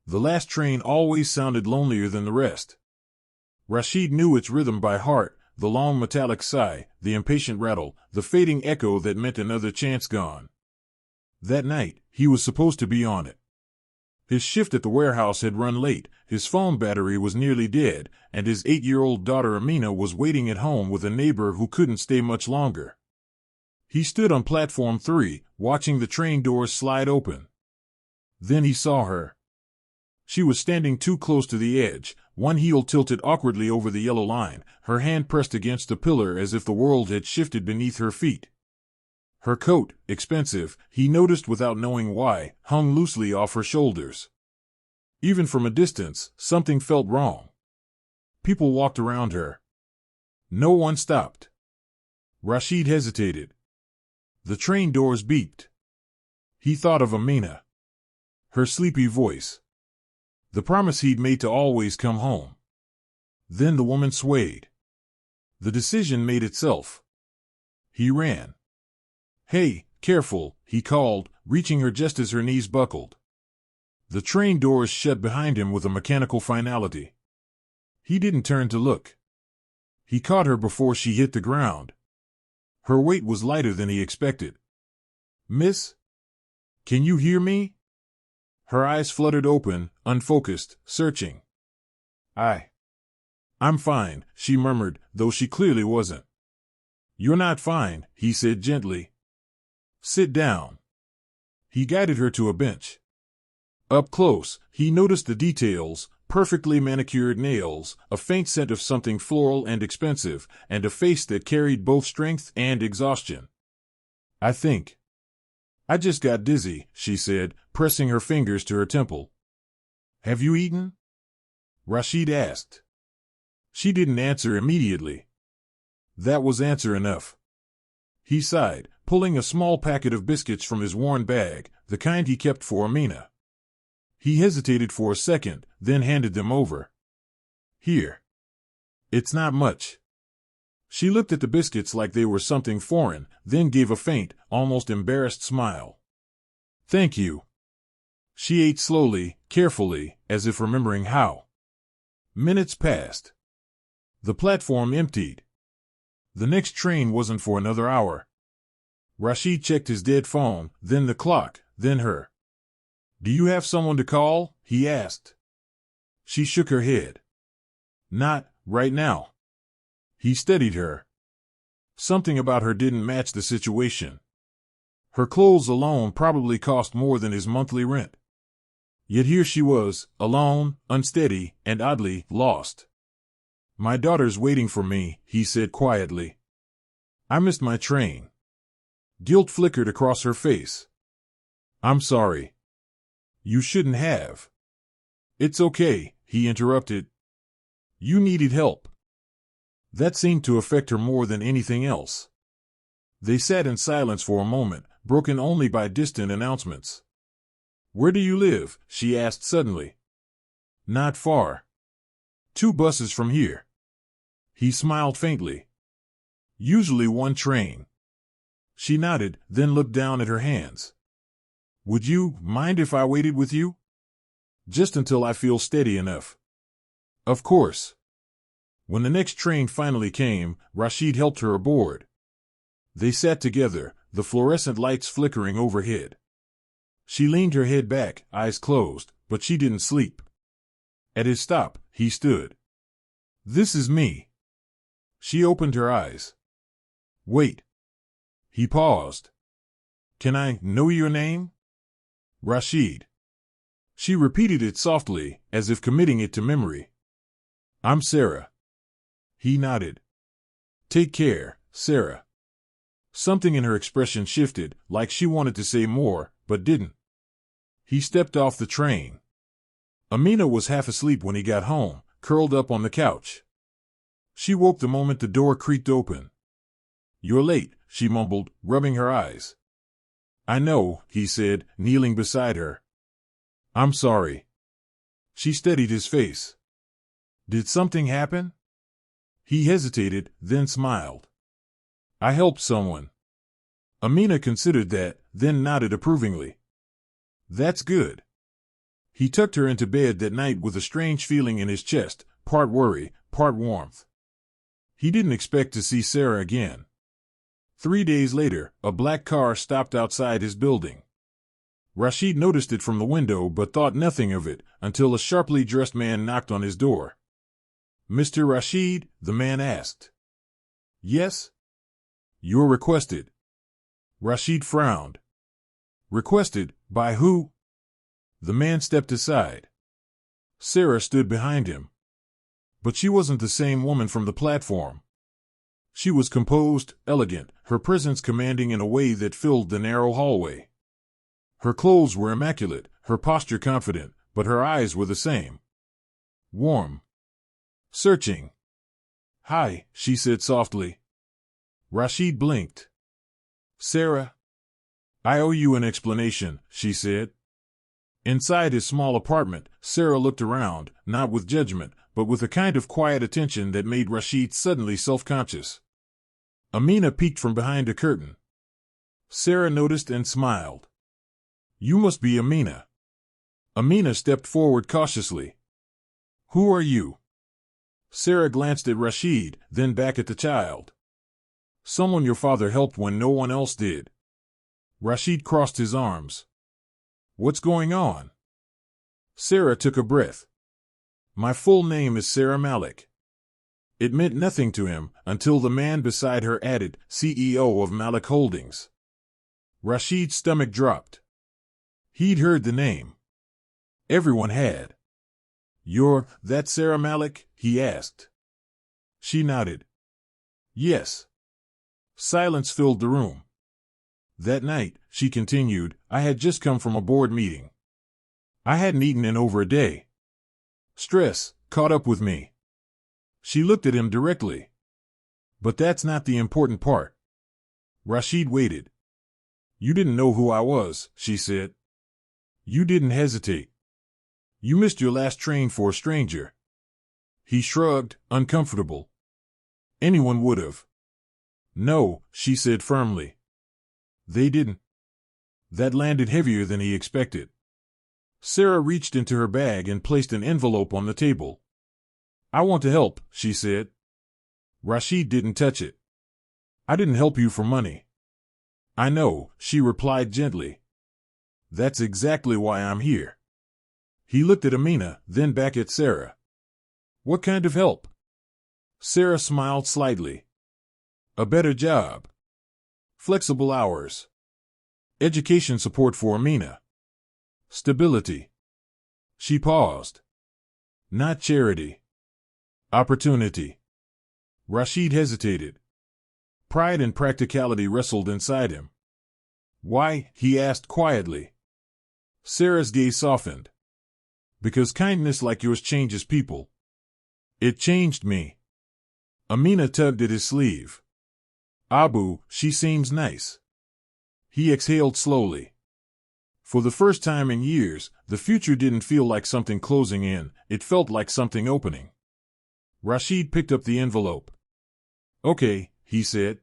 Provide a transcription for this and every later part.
The last train always sounded lonelier than the rest. Rashid knew its rhythm by heart, the long metallic sigh, the impatient rattle, the fading echo that meant another chance gone. That night, he was supposed to be on it. His shift at the warehouse had run late, his phone battery was nearly dead, and his 8-year-old daughter Amina was waiting at home with a neighbor who couldn't stay much longer. He stood on platform 3, watching the train doors slide open. Then he saw her. She was standing too close to the edge, one heel tilted awkwardly over the yellow line, her hand pressed against the pillar as if the world had shifted beneath her feet. Her coat, expensive, he noticed without knowing why, hung loosely off her shoulders. Even from a distance, something felt wrong. People walked around her. No one stopped. Rashid hesitated. The train doors beeped. He thought of Amina. Her sleepy voice. The promise he'd made to always come home. Then the woman swayed. The decision made itself. He ran. "Hey, careful," he called, reaching her just as her knees buckled. The train doors shut behind him with a mechanical finality. He didn't turn to look. He caught her before she hit the ground. Her weight was lighter than he expected. "Miss? Can you hear me?" Her eyes fluttered open, unfocused, searching. I'm fine," she murmured, though she clearly wasn't. "You're not fine," he said gently. "Sit down." He guided her to a bench. Up close, he noticed the details, perfectly manicured nails, a faint scent of something floral and expensive, and a face that carried both strength and exhaustion. I just got dizzy," she said, pressing her fingers to her temple. "Have you eaten?" Rashid asked. She didn't answer immediately. That was answer enough. He sighed, pulling a small packet of biscuits from his worn bag, the kind he kept for Amina. He hesitated for a second, then handed them over. "Here. It's not much." She looked at the biscuits like they were something foreign, then gave a faint, almost embarrassed smile. "Thank you." She ate slowly, carefully, as if remembering how. Minutes passed. The platform emptied. The next train wasn't for another hour. Rashid checked his dead phone, then the clock, then her. "Do you have someone to call?" he asked. She shook her head. "Not right now." He steadied her. Something about her didn't match the situation. Her clothes alone probably cost more than his monthly rent. Yet here she was, alone, unsteady, and oddly lost. "My daughter's waiting for me," he said quietly. "I missed my train." Guilt flickered across her face. "I'm sorry." "You shouldn't have." "It's okay," he interrupted. "You needed help." That seemed to affect her more than anything else. They sat in silence for a moment, broken only by distant announcements. "Where do you live?" she asked suddenly. "Not far. 2 buses from here." He smiled faintly. "Usually 1 train." She nodded, then looked down at her hands. "Would you mind if I waited with you?" "Just until I feel steady enough." "Of course." When the next train finally came, Rashid helped her aboard. They sat together, the fluorescent lights flickering overhead. She leaned her head back, eyes closed, but she didn't sleep. At his stop, he stood. "This is me." She opened her eyes. "Wait." He paused. "Can I know your name?" "Rashid." She repeated it softly, as if committing it to memory. "I'm Sarah." He nodded. "Take care, Sarah." Something in her expression shifted, like she wanted to say more, but didn't. He stepped off the train. Amina was half asleep when he got home, curled up on the couch. She woke the moment the door creaked open. "You're late," she mumbled, rubbing her eyes. "I know," he said, kneeling beside her. "I'm sorry." She steadied his face. "Did something happen?" He hesitated, then smiled. "I helped someone." Amina considered that, then nodded approvingly. "That's good." He tucked her into bed that night with a strange feeling in his chest, part worry, part warmth. He didn't expect to see Sarah again. 3 days later, a black car stopped outside his building. Rashid noticed it from the window but thought nothing of it until a sharply dressed man knocked on his door. "Mr. Rashid?" the man asked. "Yes?" "You're requested." Rashid frowned. "Requested? By who?" The man stepped aside. Sarah stood behind him. But she wasn't the same woman from the platform. She was composed, elegant, her presence commanding in a way that filled the narrow hallway. Her clothes were immaculate, her posture confident, but her eyes were the same. Warm. Searching. "Hi," she said softly. Rashid blinked. "Sarah?" "I owe you an explanation," she said. Inside his small apartment, Sarah looked around, not with judgment, but with a kind of quiet attention that made Rashid suddenly self-conscious. Amina peeked from behind a curtain. Sarah noticed and smiled. "You must be Amina." Amina stepped forward cautiously. "Who are you?" Sarah glanced at Rashid, then back at the child. "Someone your father helped when no one else did." Rashid crossed his arms. "What's going on?" Sarah took a breath. "My full name is Sarah Malik." It meant nothing to him until the man beside her added, "CEO of Malik Holdings." Rashid's stomach dropped. He'd heard the name. Everyone had. "You're that Sarah Malik?" he asked. She nodded. "Yes." Silence filled the room. "That night," she continued, "I had just come from a board meeting. I hadn't eaten in over a day. Stress caught up with me." She looked at him directly. "But that's not the important part." Rashid waited. "You didn't know who I was," she said. "You didn't hesitate. You missed your last train for a stranger." He shrugged, uncomfortable. "Anyone would have." "No," she said firmly. "They didn't." That landed heavier than he expected. Sarah reached into her bag and placed an envelope on the table. "I want to help," she said. Rashid didn't touch it. "I didn't help you for money." "I know," she replied gently. "That's exactly why I'm here." He looked at Amina, then back at Sarah. "What kind of help?" Sarah smiled slightly. "A better job. Flexible hours. Education support for Amina. Stability." She paused. "Not charity. Opportunity." Rashid hesitated. Pride and practicality wrestled inside him. "Why?" he asked quietly. Sarah's gaze softened. "Because kindness like yours changes people. It changed me." Amina tugged at his sleeve. "Abu, she seems nice." He exhaled slowly. For the first time in years, the future didn't feel like something closing in, it felt like something opening. Rashid picked up the envelope. "Okay," he said.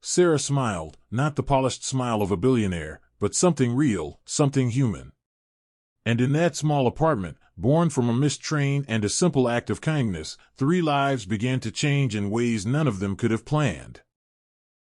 Sarah smiled, not the polished smile of a billionaire, but something real, something human. And in that small apartment, born from a missed train and a simple act of kindness, 3 lives began to change in ways none of them could have planned.